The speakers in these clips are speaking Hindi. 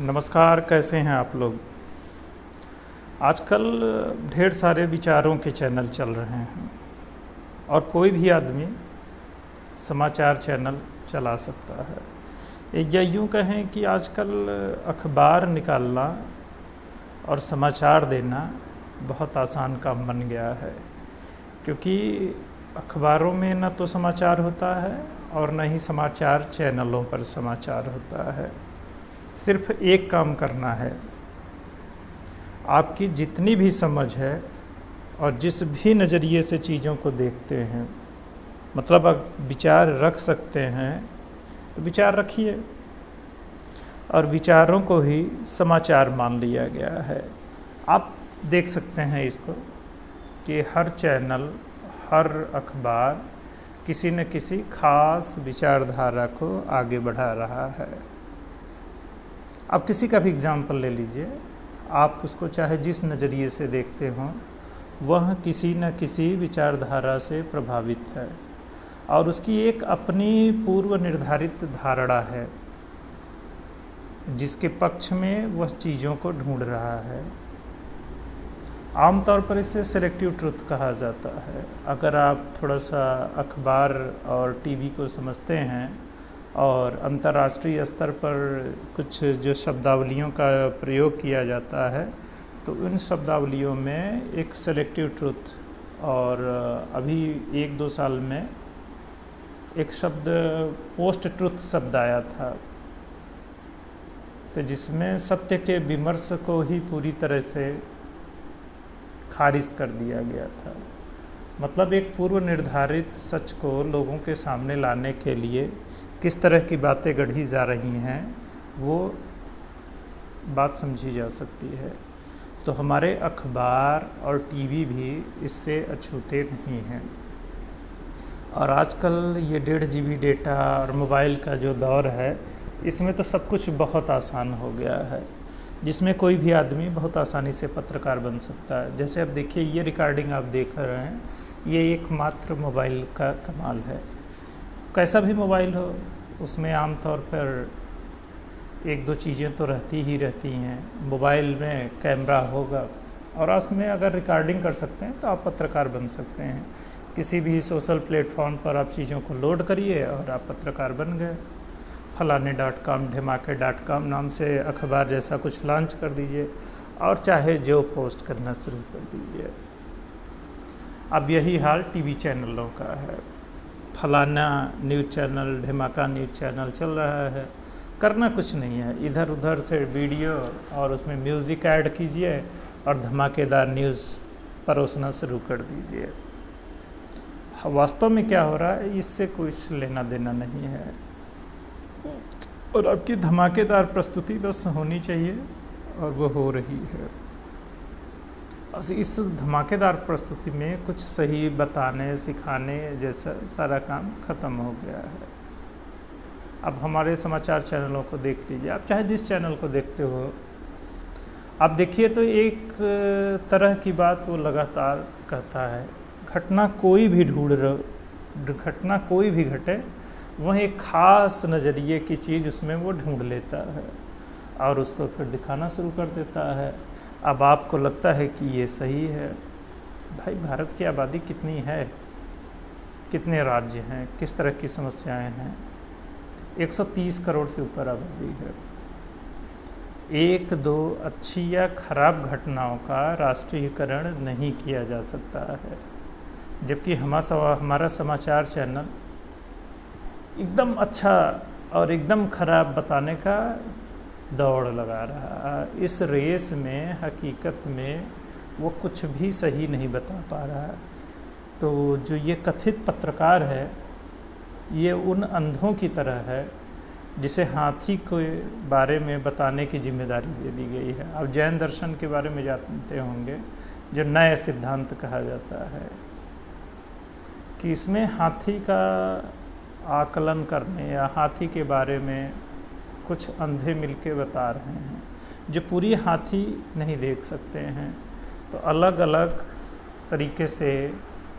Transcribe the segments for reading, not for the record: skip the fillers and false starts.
नमस्कार, कैसे हैं आप लोग। आजकल ढेर सारे विचारों के चैनल चल रहे हैं और कोई भी आदमी समाचार चैनल चला सकता है। या यूँ कहें कि आजकल अखबार निकालना और समाचार देना बहुत आसान काम बन गया है, क्योंकि अखबारों में न तो समाचार होता है और न ही समाचार चैनलों पर समाचार होता है। सिर्फ एक काम करना है, आपकी जितनी भी समझ है और जिस भी नज़रिए से चीज़ों को देखते हैं, मतलब आप विचार रख सकते हैं तो विचार रखिए। और विचारों को ही समाचार मान लिया गया है। आप देख सकते हैं इसको कि हर चैनल, हर अखबार किसी न किसी खास विचारधारा को आगे बढ़ा रहा है। आप किसी का भी एग्जाम्पल ले लीजिए, आप उसको चाहे जिस नज़रिए से देखते हों, वह किसी न किसी विचारधारा से प्रभावित है और उसकी एक अपनी पूर्व निर्धारित धारणा है जिसके पक्ष में वह चीज़ों को ढूंढ रहा है। आमतौर पर इसे सेलेक्टिव ट्रुथ कहा जाता है। अगर आप थोड़ा सा अखबार और टीवी को समझते हैं और अंतर्राष्ट्रीय स्तर पर कुछ जो शब्दावलियों का प्रयोग किया जाता है, तो उन शब्दावलियों में एक सेलेक्टिव ट्रुथ और अभी 1-2 साल में एक शब्द पोस्ट ट्रुथ शब्द आया था, तो जिसमें सत्य के विमर्श को ही पूरी तरह से खारिज कर दिया गया था। मतलब एक पूर्व निर्धारित सच को लोगों के सामने लाने के लिए किस तरह की बातें गढ़ी जा रही हैं, वो बात समझी जा सकती है। तो हमारे अखबार और टीवी भी इससे अछूते नहीं हैं। और आजकल ये 1.5 GB डेटा और मोबाइल का जो दौर है, इसमें तो सब कुछ बहुत आसान हो गया है, जिसमें कोई भी आदमी बहुत आसानी से पत्रकार बन सकता है। जैसे अब देखिए, ये रिकॉर्डिंग आप देख रहे हैं, ये एकमात्र मोबाइल का कमाल है। कैसा भी मोबाइल हो, उसमें आमतौर पर 1-2 चीज़ें तो रहती ही रहती हैं। मोबाइल में कैमरा होगा और उसमें अगर रिकॉर्डिंग कर सकते हैं तो आप पत्रकार बन सकते हैं। किसी भी सोशल प्लेटफॉर्म पर आप चीज़ों को लोड करिए और आप पत्रकार बन गए। फलाने.com, ढिमाके.com नाम से अखबार जैसा कुछ लॉन्च कर दीजिए और चाहे जो पोस्ट करना शुरू कर दीजिए। अब यही हाल टीवी चैनलों का है। फलाना न्यूज़ चैनल, ढिमाका न्यूज़ चैनल चल रहा है, करना कुछ नहीं है, इधर उधर से वीडियो और उसमें म्यूज़िक ऐड कीजिए और धमाकेदार न्यूज़ परोसना शुरू कर दीजिए। वास्तव में क्या हो रहा है, इससे कुछ लेना देना नहीं है और आपकी धमाकेदार प्रस्तुति बस होनी चाहिए और वो हो रही है। इस धमाकेदार प्रस्तुति में कुछ सही बताने, सिखाने जैसा सारा काम ख़त्म हो गया है। अब हमारे समाचार चैनलों को देख लीजिए, आप चाहे जिस चैनल को देखते हो, आप देखिए तो एक तरह की बात वो लगातार कहता है। घटना कोई भी घटे, वह एक ख़ास नज़रिए की चीज़ उसमें वो ढूंढ लेता है और उसको फिर दिखाना शुरू कर देता है। अब आपको लगता है कि ये सही है। भाई, भारत की आबादी कितनी है, कितने राज्य हैं, किस तरह की समस्याएं हैं। 130 करोड़ से ऊपर आबादी है। 1-2 अच्छी या खराब घटनाओं का राष्ट्रीयकरण नहीं किया जा सकता है, जबकि हमारा समाचार चैनल एकदम अच्छा और एकदम खराब बताने का दौड़ लगा रहा है। इस रेस में हकीकत में वो कुछ भी सही नहीं बता पा रहा है। तो जो ये कथित पत्रकार है, ये उन अंधों की तरह है जिसे हाथी के बारे में बताने की जिम्मेदारी दे दी गई है। आप जैन दर्शन के बारे में जानते होंगे, जो नए सिद्धांत कहा जाता है, कि इसमें हाथी का आकलन करने या हाथी के बारे में कुछ अंधे मिलके बता रहे हैं, जो पूरी हाथी नहीं देख सकते हैं। तो अलग अलग तरीके से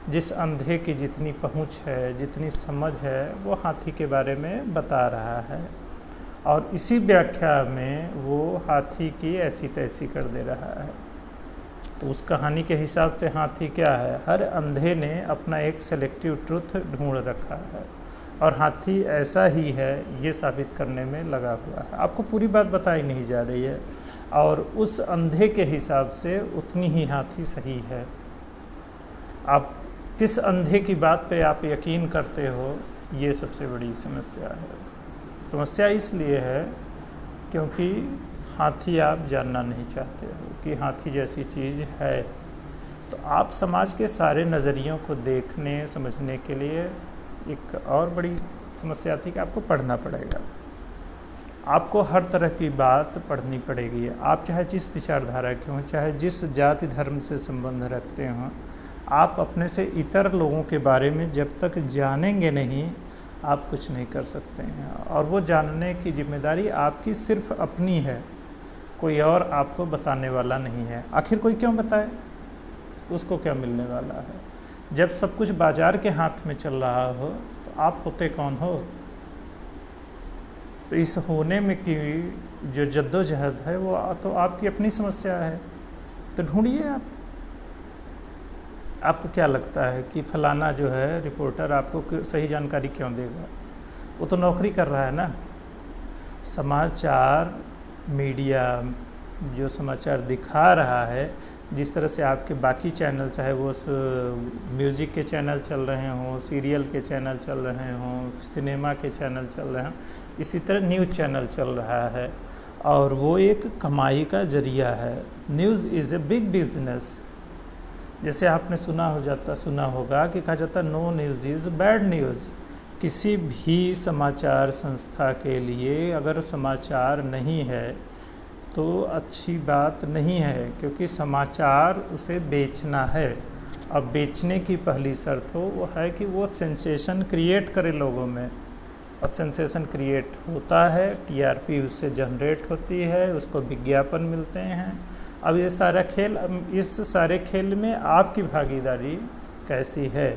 जिस अंधे की जितनी पहुंच है, जितनी समझ है, वो हाथी के बारे में बता रहा है। और इसी व्याख्या में वो हाथी की ऐसी तैसी कर दे रहा है। तो उस कहानी के हिसाब से हाथी क्या है, हर अंधे ने अपना एक सेलेक्टिव ट्रुथ ढूंढ रखा है और हाथी ऐसा ही है ये साबित करने में लगा हुआ है। आपको पूरी बात बताई नहीं जा रही है और उस अंधे के हिसाब से उतनी ही हाथी सही है। आप किस अंधे की बात पे आप यकीन करते हो, ये सबसे बड़ी समस्या है। समस्या इसलिए है क्योंकि हाथी आप जानना नहीं चाहते हो कि हाथी जैसी चीज़ है। तो आप समाज के सारे नज़रियों को देखने समझने के लिए एक और बड़ी समस्या थी कि आपको पढ़ना पड़ेगा। आपको हर तरह की बात पढ़नी पड़ेगी। आप चाहे जिस विचारधारा के हों, चाहे जिस जाति धर्म से संबंध रखते हों, आप अपने से इतर लोगों के बारे में जब तक जानेंगे नहीं, आप कुछ नहीं कर सकते हैं। और वो जानने की जिम्मेदारी आपकी सिर्फ अपनी है, कोई और आपको बताने वाला नहीं है। आखिर कोई क्यों बताए, उसको क्या मिलने वाला है। जब सब कुछ बाजार के हाथ में चल रहा हो तो आप होते कौन हो। तो इस होने में की जो जद्दोजहद है वो तो आपकी अपनी समस्या है। तो ढूंढिए आप। आपको क्या लगता है कि फलाना जो है रिपोर्टर आपको सही जानकारी क्यों देगा, वो तो नौकरी कर रहा है ना। समाचार मीडिया जो समाचार दिखा रहा है, जिस तरह से आपके बाकी चैनल, चाहे वो म्यूज़िक के चैनल चल रहे हों, सीरियल के चैनल चल रहे हों, सिनेमा के चैनल चल रहे हों, इसी तरह न्यूज़ चैनल चल रहा है और वो एक कमाई का जरिया है। News is a big business. जैसे आपने सुना होगा कि कहा जाता no news is bad news. किसी भी समाचार संस्था के लिए अगर समाचार नहीं है तो अच्छी बात नहीं है, क्योंकि समाचार उसे बेचना है। अब बेचने की पहली शर्त वो है कि वो सेंसेशन क्रिएट करे लोगों में, और सेंसेशन क्रिएट होता है, टीआरपी उससे जनरेट होती है, उसको विज्ञापन मिलते हैं। अब ये सारा खेल, इस सारे खेल में आपकी भागीदारी कैसी है,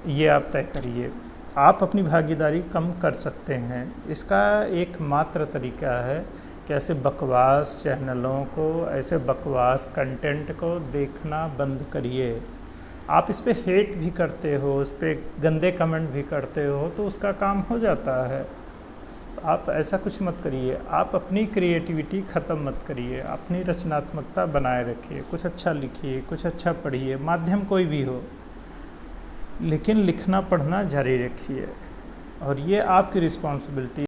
ये आप तय करिए। आप अपनी भागीदारी कम कर सकते हैं। इसका एकमात्र तरीका है कि ऐसे बकवास चैनलों को, ऐसे बकवास कंटेंट को देखना बंद करिए। आप इस पे हेट भी करते हो, उस पर गंदे कमेंट भी करते हो, तो उसका काम हो जाता है। आप ऐसा कुछ मत करिए। आप अपनी क्रिएटिविटी ख़त्म मत करिए, अपनी रचनात्मकता बनाए रखिए। कुछ अच्छा लिखिए, कुछ अच्छा पढ़िए, माध्यम कोई भी हो, लेकिन लिखना पढ़ना जारी रखिए। और ये आपकी रिस्पॉन्सिबिलिटी